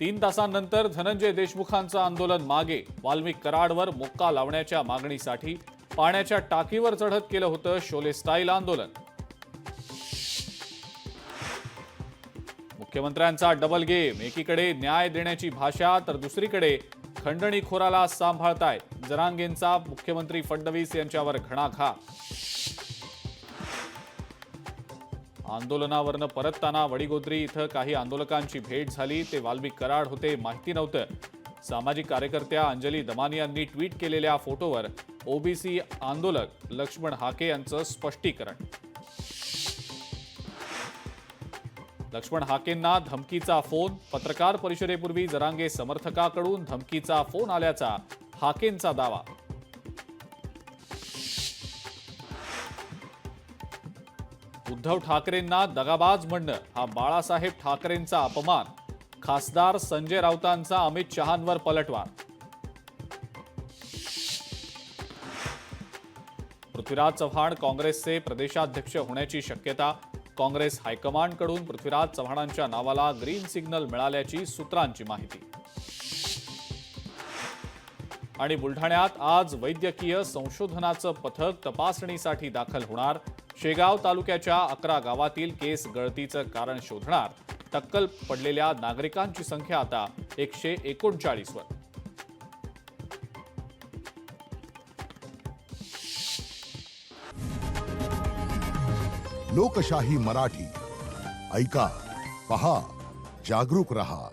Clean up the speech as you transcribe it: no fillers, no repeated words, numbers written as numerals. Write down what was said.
3 तासांनंतर धनंजय देशमुखांचं आंदोलन मागे. वाल्मिक कराडवर मोक्का लावण्याच्या मागणीसाठी पाण्याच्या टाकीवर चढत केलं होतं शोले स्टाईल आंदोलन. मुख्यमंत्र्यांचा डबल गेम. एकीकडे न्याय देण्याची भाषा तर दुसरीकडे खंडणीखोराला सांभाळतायत. जरांगेंचा मुख्यमंत्री फडणवीस यांच्यावर घणाघात. आंदोलनावरनं परतताना वडीगोद्री इथं काही आंदोलकांची भेट झाली. ते वाल्मिक कराड होते माहिती नव्हतं. सामाजिक कार्यकर्त्या अंजली दमानी यांनी ट्विट केलेल्या फोटोवर ओबीसी आंदोलक लक्ष्मण हाके यांचं स्पष्टीकरण. लक्ष्मण हाकेंना धमकीचा फोन. पत्रकार परिषदेपूर्वी जरांगे समर्थकाकडून धमकीचा फोन आल्याचा हाकेंचा दावा. उद्धव ठाकरेंना दगाबाज म्हणणं हा बाळासाहेब ठाकरेंचा अपमान. खासदार संजय राऊतांचा अमित शहांवर पलटवार. पृथ्वीराज चव्हाण काँग्रेसचे प्रदेशाध्यक्ष होण्याची शक्यता. काँग्रेस हायकमांडकडून पृथ्वीराज चव्हाणांच्या नावाला ग्रीन सिग्नल मिळाल्याची सूत्रांची माहिती. आणि बुलढाण्यात आज वैद्यकीय संशोधनाचं पथक तपासणीसाठी दाखल होणार. शेगाव तालुक्याच्या 11 गावातील केस गळतीचं कारण शोधणार. टक्कल पडलेल्या नागरिकांची संख्या आता 139 वर. लोकशाही मराठी ऐका, पहा, जागरूक रहा.